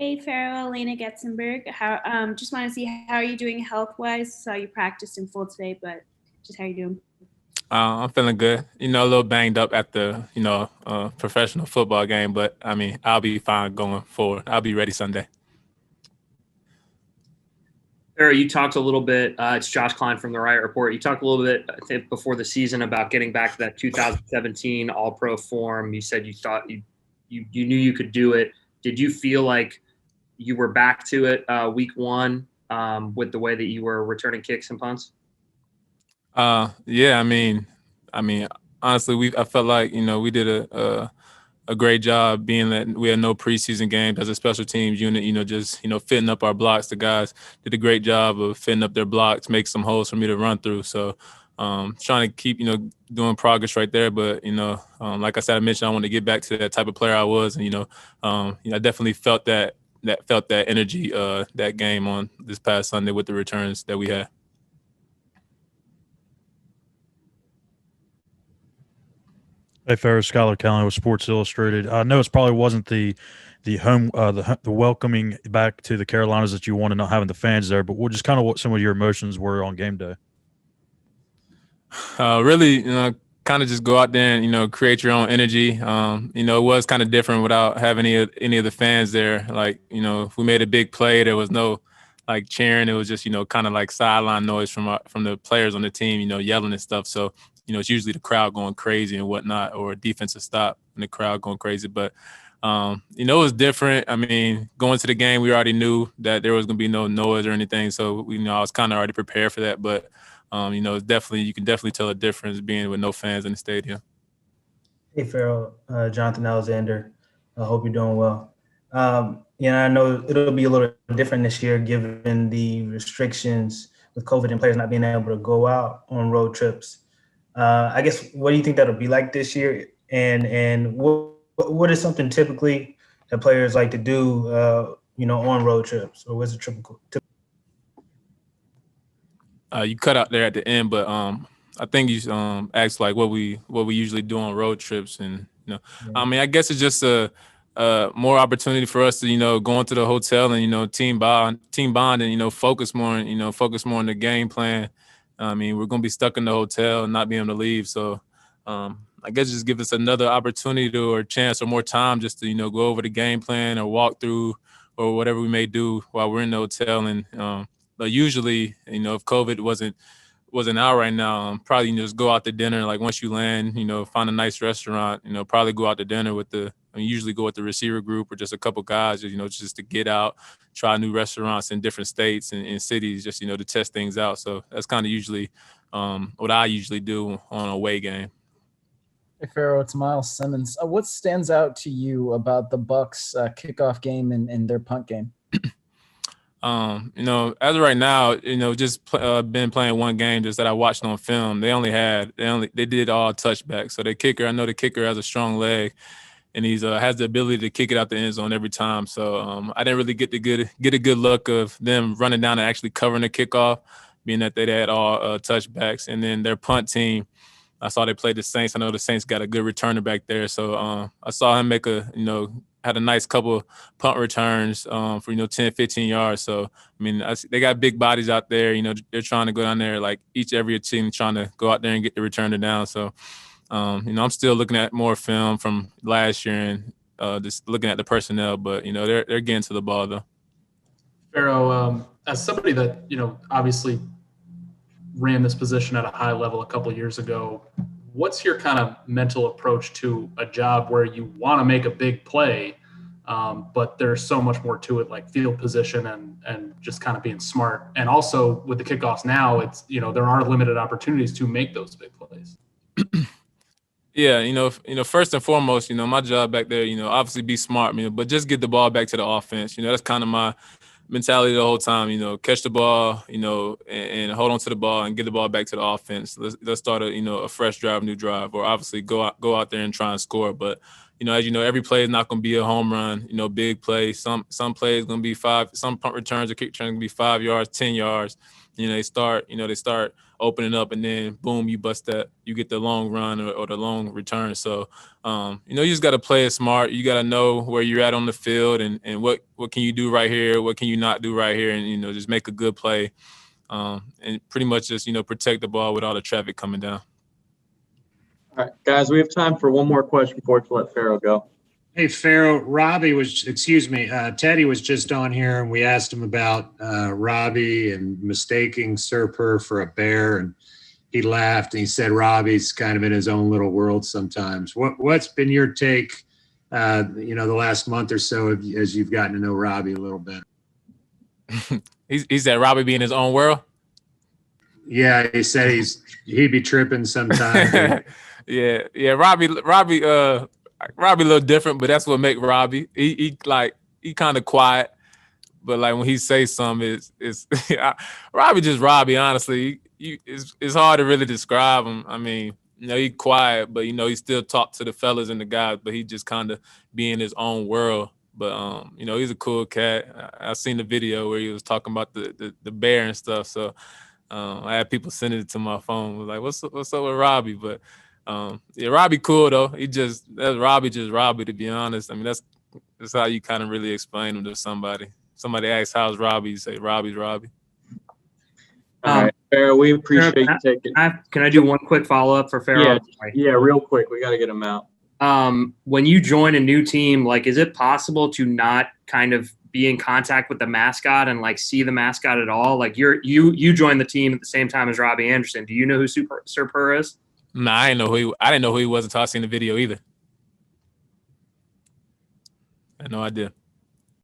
Hey, Pharoh, Elena Getzenberg. Just want to see how are you doing health-wise? Saw you practiced in full today, but just how you doing? I'm feeling good. A little banged up at the professional football game, but I mean, I'll be fine going forward. I'll be ready Sunday. Sarah, you talked a little bit. It's Josh Klein from the Riot Report. You talked a little bit, I think, before the season about getting back to that 2017 All-Pro form. You said you thought you knew you could do it. Did you feel like you were back to it week one with the way that you were returning kicks and punts? Yeah, I mean, honestly, I felt like we did a great job being that we had no preseason games as a special teams unit. Just fitting up our blocks. The guys did a great job of fitting up their blocks, make some holes for me to run through. So, trying to keep doing progress right there. But like I said, I mentioned I want to get back to that type of player I was, and I definitely felt that energy that game on this past Sunday with the returns that we had. Hey, Ferris, Skylar Callan with Sports Illustrated. I know it probably wasn't the home the welcoming back to the Carolinas that you wanted, not having the fans there, but what just kind of what some of your emotions were on game day. Really, kind of just go out there and create your own energy. It was kind of different without having any of the fans there. Like if we made a big play, there was no like cheering. It was just kind of like sideline noise from the players on the team, yelling and stuff. So it's usually the crowd going crazy and whatnot, or a defensive stop and the crowd going crazy. But it was different. I mean, going to the game, we already knew that there was going to be no noise or anything. So, I was kind of already prepared for that. But, it's definitely, you can definitely tell a difference being with no fans in the stadium. Hey, Farrell, Jonathan Alexander. I hope you're doing well. I know it'll be a little different this year given the restrictions with COVID and players not being able to go out on road trips. I guess, what do you think that'll be like this year? And what is something typically that players like to do, on road trips? Or what's a typical? You cut out there at the end, but I think you asked like what we usually do on road trips, and I mean, I guess it's just a more opportunity for us to go into the hotel and team bond and focus more on the game plan. I mean, we're gonna be stuck in the hotel and not being able to leave, so I guess just give us another opportunity or chance or more time just to go over the game plan or walk through or whatever we may do while we're in the hotel. And but usually, if COVID wasn't out right now, probably just go out to dinner. Like once you land, find a nice restaurant. Probably go out to dinner with usually go with the receiver group or just a couple guys. Just to get out, try new restaurants in different states and cities, just to test things out. So that's kind of usually what I usually do on a away game. Hey, Pharoh, it's Miles Simmons. What stands out to you about the Bucks kickoff game and their punt game? As of right now, just been playing one game just that I watched on film. They did all touchbacks. So I know the kicker has a strong leg, and he's has the ability to kick it out the end zone every time. So I didn't really get a good look of them running down and actually covering the kickoff, being that they had all touchbacks. And then their punt team, I saw they played the Saints. I know the Saints got a good returner back there. So I saw him make had a nice couple punt returns for 10, 15 yards. So I mean, they got big bodies out there. They're trying to go down there like every team trying to go out there and get the returner down. So I'm still looking at more film from last year and just looking at the personnel. But they're getting to the ball though. Pharoh, as somebody that obviously ran this position at a high level a couple of years ago, what's your kind of mental approach to a job where you want to make a big play, but there's so much more to it, like field position and just kind of being smart? And also with the kickoffs now, it's there are limited opportunities to make those big plays. Yeah, first and foremost, my job back there, obviously be smart, but just get the ball back to the offense. That's kind of my mentality the whole time. Catch the ball, and hold on to the ball and get the ball back to the offense. Let's start a fresh drive, new drive, or obviously go out there and try and score. But as you know, every play is not going to be a home run. Big play. Some plays going to be 5. Some punt returns or kick returns going to be 5 yards, 10 yards. They start opening up, and then boom, you bust that, you get the long run or the long return. So, you know, you just got to play it smart. You got to know where you're at on the field and what can you do right here, what can you not do right here, and, you know, just make a good play, and pretty much just, you know, protect the ball with all the traffic coming down. All right, guys, we have time for one more question before we let Pharoh go. Hey, Pharoh, Teddy was just on here, and we asked him about Robbie and mistaking Surper for a bear, and he laughed and he said Robbie's kind of in his own little world sometimes. What's been your take, you know, the last month or so as you've gotten to know Robbie a little bit? He said Robbie be in his own world? Yeah, he said he'd be tripping sometimes. Yeah, Robbie a little different, but that's what make Robbie. He kind of quiet, but like when he says something, it's Robbie just Robbie. Honestly, it's hard to really describe him. I mean, you know, he quiet, but you know, he still talk to the fellas and the guys, but he just kind of be in his own world. But you know, he's a cool cat. I seen the video where he was talking about the bear and stuff. So I had people sending it to my phone. Was like, what's up with Robbie? But yeah, Robbie cool though. That's Robbie just Robbie, to be honest. I mean, that's how you kind of really explain him to somebody. Somebody asks, how's Robbie? You say, Robbie's Robbie. All right, Pharoh, we appreciate you taking. Can I do one quick follow-up for Pharoh? Yeah, real quick. We got to get him out. When you join a new team, like, is it possible to not kind of be in contact with the mascot and like see the mascot at all? Like you joined the team at the same time as Robbie Anderson. Do you know who Surper is? Nah, I didn't know who he was until I seen the video either. I had no idea.